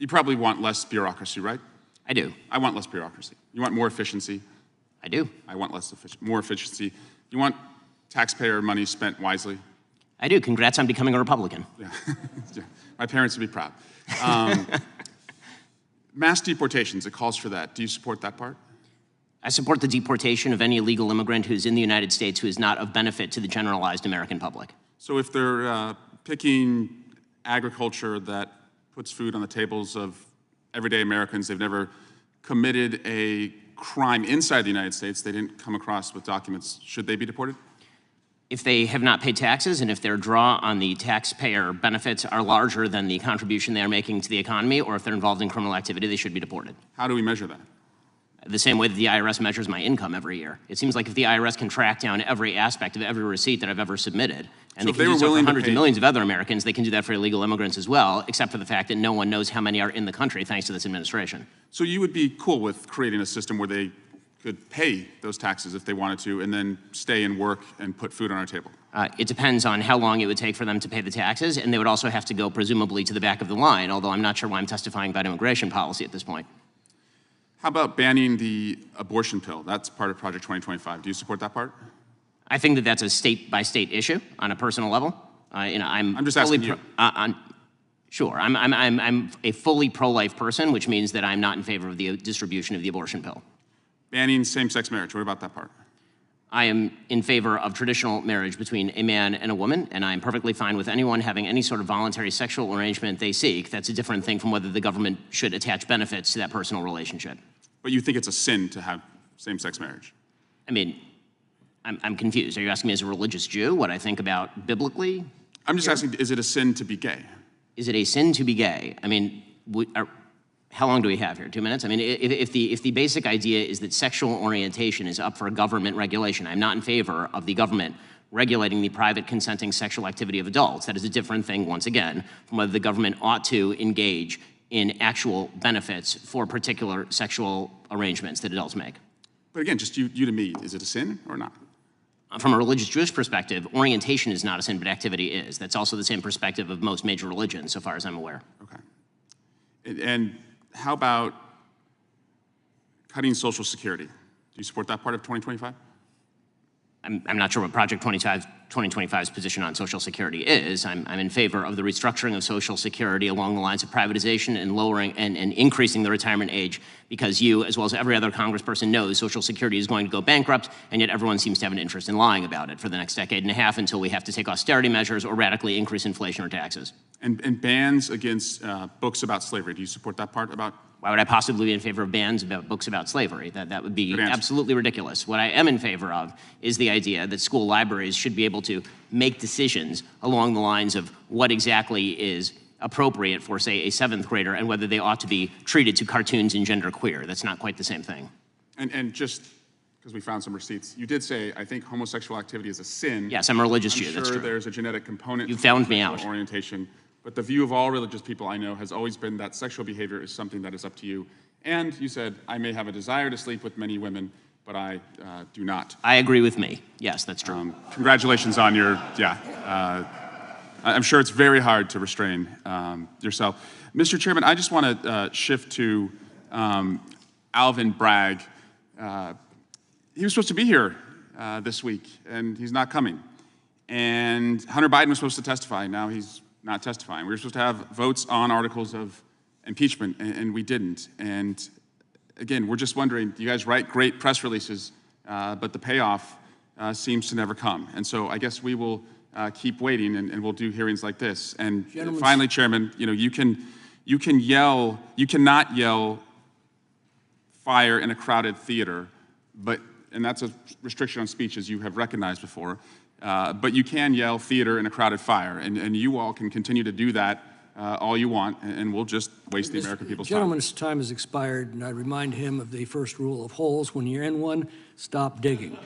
You probably want less bureaucracy, right? I do. I want less bureaucracy. You want more efficiency. I do. I want more efficiency. You want taxpayer money spent wisely. I do. Congrats on becoming a Republican. Yeah. Yeah. My parents would be proud. Mass deportations, it calls for that. Do you support that part? I support the deportation of any illegal immigrant who's in the United States who is not of benefit to the generalized American public. So if they're picking agriculture that puts food on the tables of everyday Americans, they've never committed a crime inside the United States, they didn't come across with documents, should they be deported? If they have not paid taxes and if their draw on the taxpayer benefits are larger than the contribution they are making to the economy, or if they're involved in criminal activity, they should be deported. How do we measure that? The same way that the IRS measures my income every year. It seems like if the IRS can track down every aspect of every receipt that I've ever submitted, and they can do so for hundreds of millions of other Americans, they can do that for illegal immigrants as well, except for the fact that no one knows how many are in the country thanks to this administration. So you would be cool with creating a system where they could pay those taxes if they wanted to and then stay and work and put food on our table? It depends on how long it would take for them to pay the taxes, and they would also have to go presumably to the back of the line, although I'm not sure why I'm testifying about immigration policy at this point. How about banning the abortion pill? That's part of Project 2025. Do you support that part? I think that that's a state-by-state issue on a personal level. I'm just asking you. Sure, I'm a fully pro-life person, which means that I'm not in favor of the distribution of the abortion pill. Banning same-sex marriage, what about that part? I am in favor of traditional marriage between a man and a woman, and I'm perfectly fine with anyone having any sort of voluntary sexual arrangement they seek. That's a different thing from whether the government should attach benefits to that personal relationship. But you think it's a sin to have same-sex marriage? I mean, I'm confused. Are you asking me as a religious Jew what I think about biblically? I'm just asking, is it a sin to be gay? Is it a sin to be gay? I mean, how long do we have here? 2 minutes? I mean, if the basic idea is that sexual orientation is up for government regulation, I'm not in favor of the government regulating the private consenting sexual activity of adults. That is a different thing, once again, from whether the government ought to engage in actual benefits for particular sexual arrangements that adults make. But again, just you to me, is it a sin or not? From a religious Jewish perspective, orientation is not a sin, but activity is. That's also the same perspective of most major religions, so far as I'm aware. Okay. And how about cutting Social Security? Do you support that part of 2025? I'm not sure what Project 2025's position on Social Security is. I'm in favor of the restructuring of Social Security along the lines of privatization and lowering and increasing the retirement age, because you, as well as every other congressperson, knows Social Security is going to go bankrupt, and yet everyone seems to have an interest in lying about it for the next decade and a half until we have to take austerity measures or radically increase inflation or taxes. And bans against books about slavery. Do you support that part about? Why would I possibly be in favor of bans about books about slavery? That would be absolutely ridiculous. What I am in favor of is the idea that school libraries should be able to make decisions along the lines of what exactly is appropriate for, say, a 7th grader and whether they ought to be treated to cartoons and genderqueer. That's not quite the same thing. And just because we found some receipts, you did say, I think homosexual activity is a sin. Yes, I'm a religious Jew, that's true. There's a genetic component. You found me out. Orientation. But the view of all religious people I know has always been that sexual behavior is something that is up to you. And you said, I may have a desire to sleep with many women, but I do not. I agree with me. Yes, that's true. Congratulations on your, I'm sure it's very hard to restrain yourself. Mr. Chairman, I just want to shift to Alvin Bragg. He was supposed to be here this week, and he's not coming. And Hunter Biden was supposed to testify. Now he's not testifying. We were supposed to have votes on articles of impeachment, and we didn't. And again, we're just wondering, you guys write great press releases, but the payoff seems to never come. And so I guess we will keep waiting, and we'll do hearings like this. And finally, Chairman, you cannot yell fire in a crowded theater, and that's a restriction on speech, as you have recognized before. But you can yell theater in a crowded fire, and you all can continue to do that all you want, and we'll just waste the American people's time. Gentleman's time has expired, and I remind him of the first rule of holes. When you're in one, stop digging.